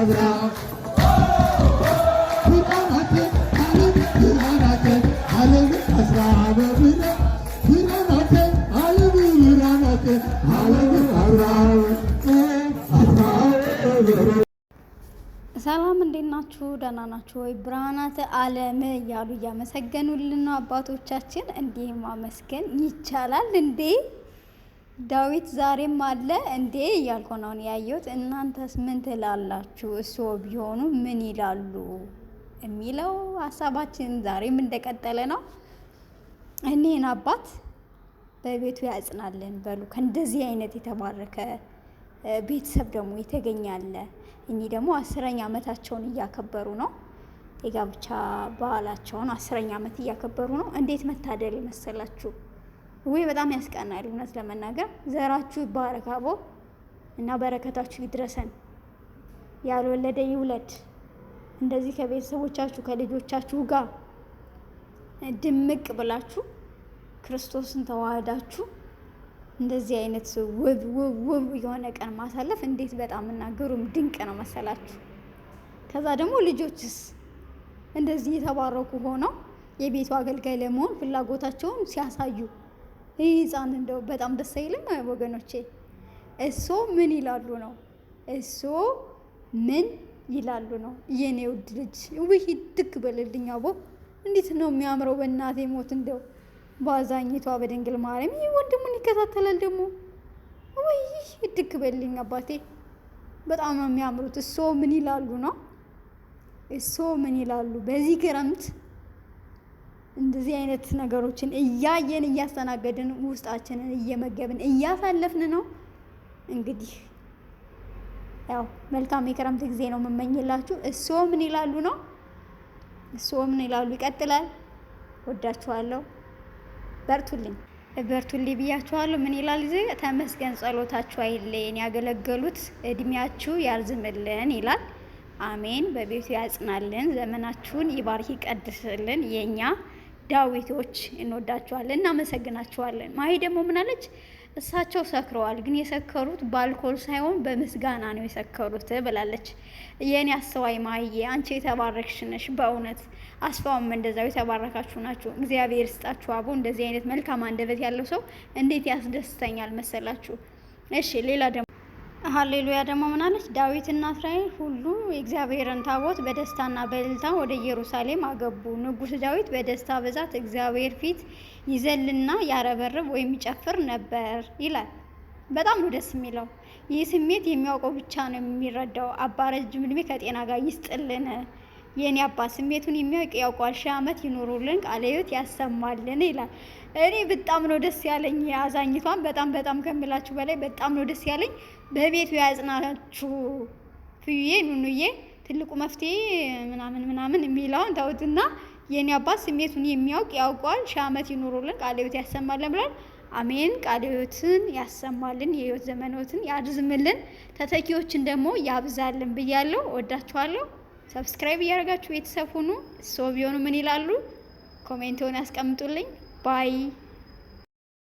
አብርሃም ሰላም እንዴት ናችሁ? ደህና ናችሁ ወይ? ብርሃናተ ዓለም እያሉ እያመሰገኑልን ነው አባቶቻችን። እንዲህ ማመስገን ይቻላል እንዴ? ዳዊት ዛሬም አለ እንዴ እያልኩ ነው ያየሁት። እናንተስ ምን ትላላችሁ? እሱ ቢሆኑ ምን ይላሉ የሚለው ሀሳባችን ዛሬም እንደቀጠለ ነው። እኔን አባት በቤቱ ያጽናልን በሉ። ከእንደዚህ አይነት የተባረከ ቤተሰብ ደግሞ የተገኛለ። እኚህ ደግሞ 10ኛ ዓመታቸውን እያከበሩ ነው። የጋብቻ በዓላቸውን 10ኛ ዓመት እያከበሩ ነው። እንዴት መታደል መሰላችሁ? ወይ በጣም ያስቀናል። እውነት ለመናገር ዘራችሁ ይባረክ አቦ እና በረከታችሁ ይድረሰን። ያልወለደ ይውለድ። እንደዚህ ከቤተሰቦቻችሁ ከልጆቻችሁ ጋር ድምቅ ብላችሁ ክርስቶስን ተዋህዳችሁ እንደዚህ አይነት ውብ የሆነ ቀን ማሳለፍ እንዴት በጣም እና ግሩም ድንቅ ነው መሰላችሁ። ከዛ ደግሞ ልጆችስ እንደዚህ የተባረኩ ሆነው የቤቱ አገልጋይ ለመሆን ፍላጎታቸውን ሲያሳዩ ይህ ሕፃን እንደው በጣም ደስ አይልም ወገኖቼ? እሶ ምን ይላሉ ነው? እሶ ምን ይላሉ ነው? የኔ ውድ ልጅ ውይ ድግ በልልኝ አቦ! እንዴት ነው የሚያምረው! በእናቴ ሞት እንደው ባዛኝቷ በድንግል ማርያም ይህ ወንድሙን ይከታተላል ደግሞ። ወይ ድግ በልልኝ አባቴ! በጣም ነው የሚያምሩት። እሶ ምን ይላሉ ነው? እሶ ምን ይላሉ? በዚህ ክረምት እንደዚህ አይነት ነገሮችን እያየን እያስተናገድን ውስጣችንን እየመገብን እያሳለፍን ነው። እንግዲህ ያው መልካም የክረምት ጊዜ ነው የምመኝላችሁ። እሶ ምን ይላሉ ነው? እሶ ምን ይላሉ? ይቀጥላል። ወዳችኋለሁ። በርቱልኝ ብያችኋለሁ። ምን ይላል እዚህ? ተመስገን፣ ጸሎታችሁ አይለየን፣ ያገለገሉት እድሜያችሁ ያርዝምልን ይላል። አሜን። በቤቱ ያጽናልን፣ ዘመናችሁን ይባርክ ይቀድስልን። የኛ ዳዊቶች እንወዳችኋለን፣ እናመሰግናችኋለን። ማሂ ደግሞ ምን አለች? እሳቸው ሰክረዋል፣ ግን የሰከሩት በአልኮል ሳይሆን በምስጋና ነው የሰከሩት ብላለች። የኔ አስተዋይ ማሂዬ አንቺ የተባረክሽ ነሽ በእውነት። አስፋውም እንደዛው የተባረካችሁ ናችሁ። እግዚአብሔር ይስጣችሁ አቦ። እንደዚህ አይነት መልካም አንደበት ያለው ሰው እንዴት ያስደስተኛል መሰላችሁ። እሺ ሌላ ደግሞ ሃሌሉያ ደግሞ ምን አለች? ዳዊትና እስራኤል ሁሉ የእግዚአብሔርን ታቦት በደስታና በእልልታ ወደ ኢየሩሳሌም አገቡ። ንጉሥ ዳዊት በደስታ ብዛት እግዚአብሔር ፊት ይዘልና ያረበርብ ወይም ይጨፍር ነበር ይላል። በጣም ነው ደስ የሚለው። ይህ ስሜት የሚያውቀው ብቻ ነው የሚረዳው። አባ ረጅም ዕድሜ ከጤና ጋር ይስጥልን። የኔ አባት ስሜቱን የሚያውቅ ያውቋል። 1000 ዓመት ይኖሩልን፣ ቃለ ሕይወት ያሰማልን ይላል። እኔ በጣም ነው ደስ ያለኝ። አዛኝቷን በጣም ከምላችሁ በላይ በጣም ነው ደስ ያለኝ። በቤቱ ያጽናችሁ ፍዩዬ ኑኑዬ። ትልቁ መፍትሄ ምናምን የሚለውን ተውትና የኔ አባት ስሜቱን የሚያውቅ ያውቋል። 1000 ዓመት ይኖሩልን፣ ቃለ ሕይወት ያሰማልን ብሏል። አሜን። ቃለ ሕይወትን ያሰማልን፣ የሕይወት ዘመኖትን ያርዝምልን፣ ተተኪዎችን ደግሞ ያብዛልን ብያለሁ። ወዳችኋለሁ። ሰብስክራይብ እያደረጋችሁ ቤተሰብ ሁኑ። እሶ ቢሆኑ ምን ይላሉ? ኮሜንቱን ያስቀምጡልኝ። ባይ